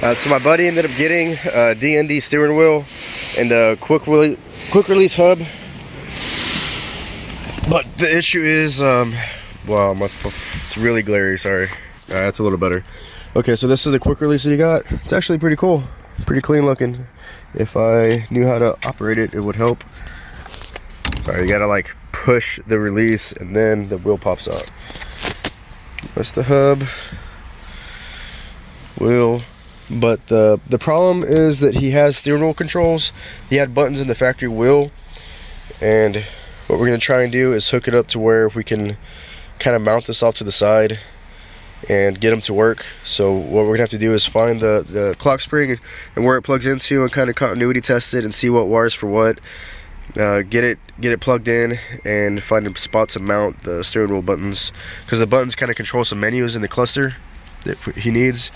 So my buddy ended up getting a D&D steering wheel and a quick release hub. But the issue is, wow, it's really glary, sorry. That's a little better. Okay, so this is the quick release that he got. It's actually pretty cool, pretty clean looking. If I knew how to operate it, it would help. Sorry, you gotta like push the release and then the wheel pops out. That's the hub, wheel. But the problem is that he has steering wheel controls. He had buttons in the factory wheel, and what we're gonna try and do is hook it up to where we can kind of mount this off to the side and get them to work. So what we're gonna have to do is find the clock spring and where it plugs into and kind of continuity test it and see what wires for what. Get it plugged in and find a spot to mount the steering wheel buttons, because the buttons kind of control some menus in the cluster that he needs.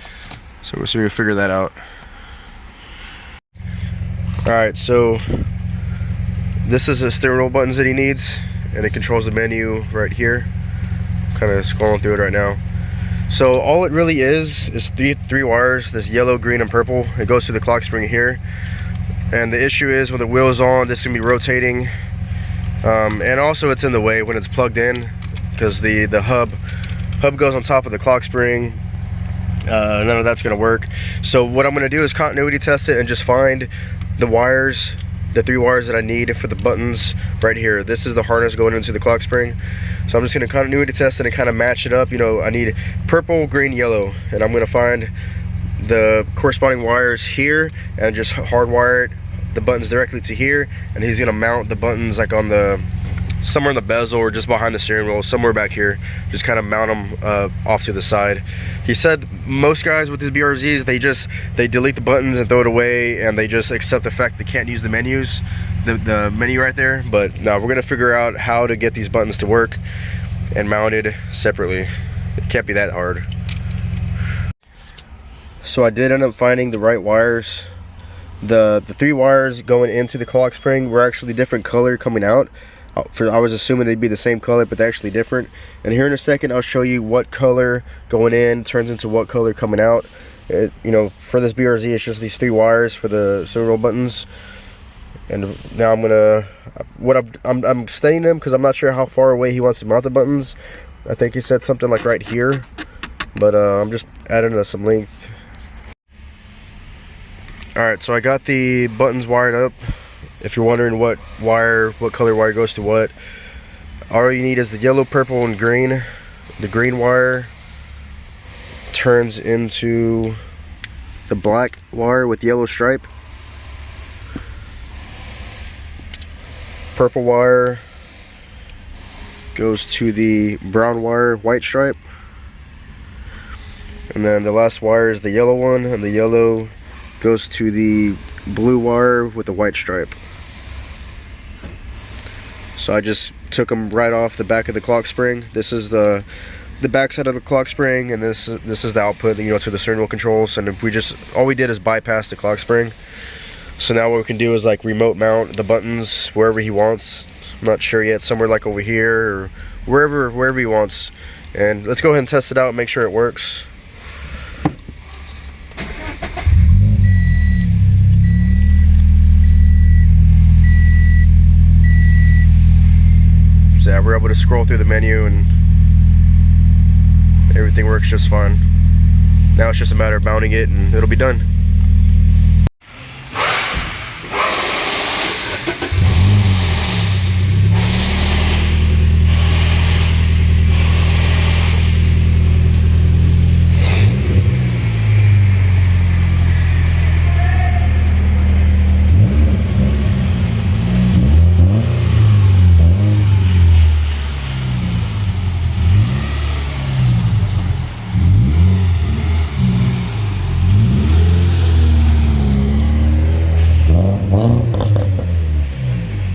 So we're going to figure that out. Alright, so this is the steering wheel buttons that he needs, and it controls the menu right here. Kind of scrolling through it right now. So all it really is three wires, this yellow, green, and purple. It goes to the clock spring here. And the issue is when the wheel is on, this is going to be rotating. And also it's in the way when it's plugged in, because the hub goes on top of the clock spring. None of that's going to work. So what I'm going to do is continuity test it and just find the wires, the 3 wires that I need for the buttons right here. This is the harness going into the clock spring. So I'm just going to continuity test it and kind of match it up. You know, I need purple, green, yellow, and I'm going to find the corresponding wires here and just hardwire the buttons directly to here. And he's going to mount the buttons like on the somewhere in the bezel or just behind the steering wheel, somewhere back here. Just kind of mount them off to the side. He said most guys with these BRZs, they delete the buttons and throw it away, and they just accept the fact they can't use the menus, the menu right there. But no, we're gonna figure out how to get these buttons to work and mounted separately. It can't be that hard. So I did end up finding the right wires. The 3 wires going into the clock spring were actually different color coming out. I was assuming they'd be the same color, but they're actually different. And here in a second, I'll show you what color going in turns into what color coming out. You know, for this BRZ, it's just these 3 wires for the steering wheel buttons. And now I'm extending them because I'm not sure how far away he wants to mount the buttons. I think he said something like right here, but I'm just adding some length. All right, so I got the buttons wired up. If you're wondering what color wire goes to what, all you need is the yellow, purple, and green. The green wire turns into the black wire with yellow stripe. Purple wire goes to the brown wire, white stripe. And then the last wire is the yellow one, and the yellow goes to the blue wire with the white stripe. So I just took them right off the back of the clock spring. This is the back side of the clock spring, and this is the output, you know, to the steering wheel controls. And all we did is bypass the clock spring. So now what we can do is like remote mount the buttons wherever he wants. I'm not sure yet, somewhere like over here or wherever he wants. And let's go ahead and test it out and make sure it works. So yeah, we're able to scroll through the menu and everything works just fine. Now it's just a matter of mounting it and it'll be done.